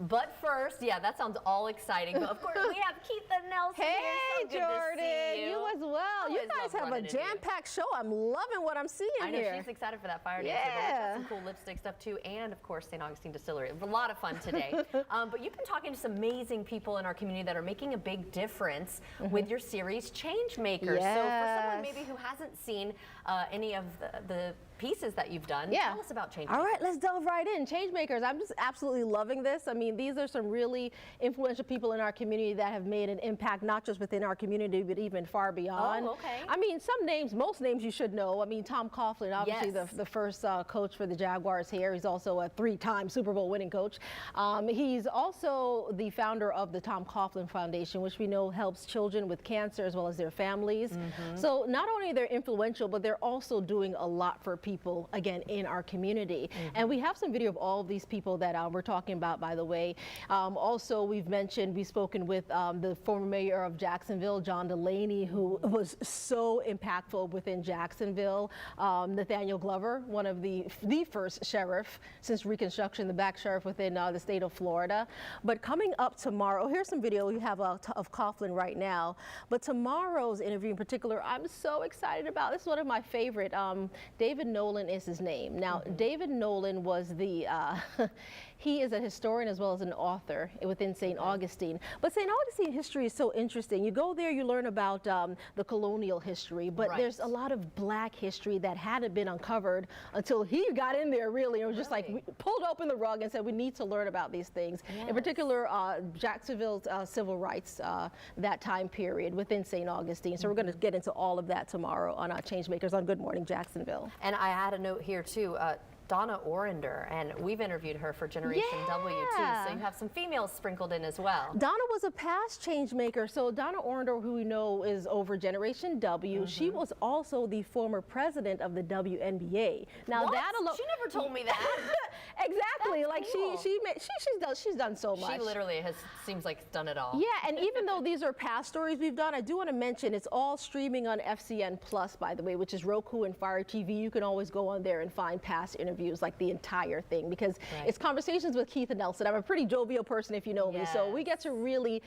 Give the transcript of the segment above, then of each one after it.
But first, yeah, that sounds all exciting. But of course, we have Keitha Nelson here. So Hey, Jordan. You as well. You guys have a jam-packed show. I'm loving what I'm seeing here. I know she's excited for that fire dance. Yeah. We've got some cool lipstick stuff too, and of course, St. Augustine Distillery. A lot of fun today. But you've been talking to some amazing people in our community that are making a big difference with your series, Changemakers. Yes. So for someone maybe who hasn't seen any of the pieces that you've done, tell us about Changemakers. All right, let's delve right in. Changemakers, I'm just absolutely loving this. I mean, these are some really influential people in our community that have made an impact, not just within our community, but even far beyond. Oh, okay. I mean, some names, most names you should know. I mean, Tom Coughlin, obviously the first coach for the Jaguars here. He's also a 3-time Super Bowl winning coach. He's also the founder of the Tom Coughlin Foundation, which we know helps children with cancer as well as their families. So not only they're influential, but they're also doing a lot for people, again, in our community. And we have some video of all of these people that we're talking about, by the way. Also, we've spoken with the former mayor of Jacksonville, John Delaney, who was so impactful within Jacksonville. Nathaniel Glover, one of the first sheriff since Reconstruction, the black sheriff within the state of Florida. But coming up tomorrow, here's some video we have of Coughlin right now. But tomorrow's interview in particular, I'm so excited about. This is one of my favorite. David Nolan is his name. Now, David Nolan was he is a historian as well as an author within St. Augustine. But St. Augustine history is so interesting. You go there, you learn about the colonial history, but there's a lot of black history that hadn't been uncovered until he got in there, really. It was just like, we pulled open the rug and said, we need to learn about these things. In particular, Jacksonville's civil rights, that time period within St. Augustine. So we're going to get into all of that tomorrow on Changemakers on Good Morning Jacksonville. And I had a note here too. Donna Orender, and we've interviewed her for Generation W too, so you have some females sprinkled in as well. Donna was a past change maker. So Donna Orender, who we know is over Generation W, she was also the former president of the WNBA. Now that alone, she never told me that. Exactly. That's like cool. she's done so much. She literally seems like done it all. Yeah, and even though these are past stories we've done, I do want to mention it's all streaming on FCN Plus, by the way, which is Roku and Fire TV. You can always go on there and find past interviews, like the entire thing, because it's conversations with Keitha Nelson. I'm a pretty jovial person, if you know me, so we get to really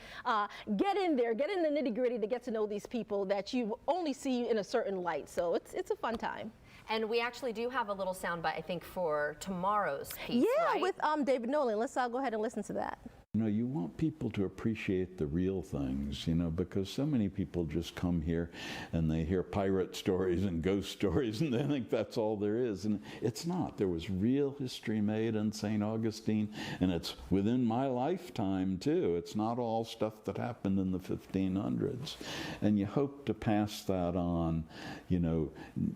get in there, get in the nitty-gritty to get to know these people that you only see in a certain light. So it's a fun time. And we actually do have a little soundbite, I think, for tomorrow's piece. Yeah, with David Nolan. Let's go ahead and listen to that. You know, you want people to appreciate the real things, you know, because so many people just come here and they hear pirate stories and ghost stories and they think that's all there is. And it's not. There was real history made in St. Augustine, and it's within my lifetime, too. It's not all stuff that happened in the 1500s. And you hope to pass that on, you know,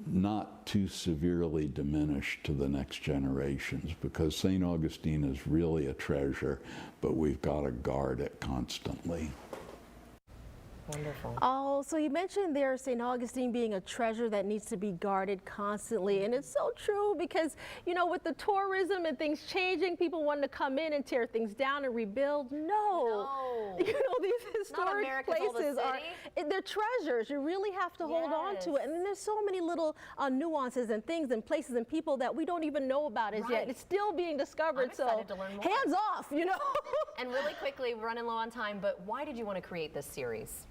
not too severely diminished to the next generations, because St. Augustine is really a treasure, but we've got to guard it constantly. Wonderful. Oh, so you mentioned there St. Augustine being a treasure that needs to be guarded constantly, and it's so true because, you know, with the tourism and things changing, people want to come in and tear things down and rebuild. No. You know, these historic places they're treasures. You really have to hold on to it, and then there's so many little nuances and things and places and people that we don't even know about as yet. It's still being discovered. I'm excited to learn more. Hands off, you know. And really quickly, we're running low on time, but why did you want to create this series?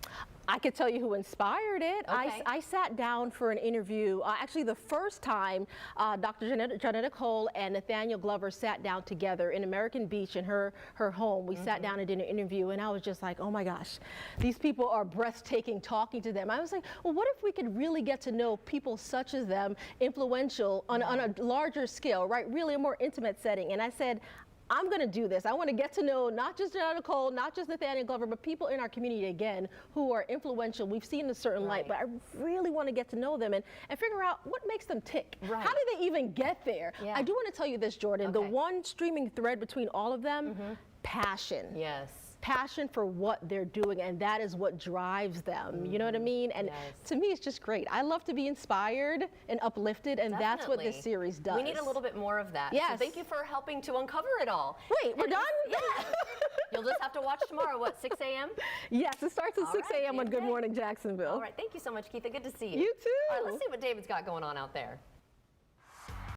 I could tell you who inspired it. I sat down for an interview. Actually, the first time Dr. Janetta Cole and Nathaniel Glover sat down together in American Beach in her home. We sat down and did an interview, and I was just like, oh my gosh, these people are breathtaking talking to them. I was like, well, what if we could really get to know people such as them, influential on a larger scale, right? Really a more intimate setting. And I said, I'm going to do this. I want to get to know not just Janetta Cole, not just Nathaniel Glover, but people in our community, again, who are influential. We've seen a certain light, but I really want to get to know them and figure out what makes them tick. How did they even get there? I do want to tell you this, Jordan. The one streaming thread between all of them, passion. Passion for what they're doing, and that is what drives them. You know what I mean? And to me, it's just great. I love to be inspired and uplifted, and that's what this series does. We need a little bit more of that. So thank you for helping to uncover it all. Wait, we're done? You'll just have to watch tomorrow, what, 6 a.m.? Yes, it starts at 6 a.m. on Good Morning Jacksonville. All right, thank you so much, Keitha. Good to see you. You too. All right, let's see what David's got going on out there.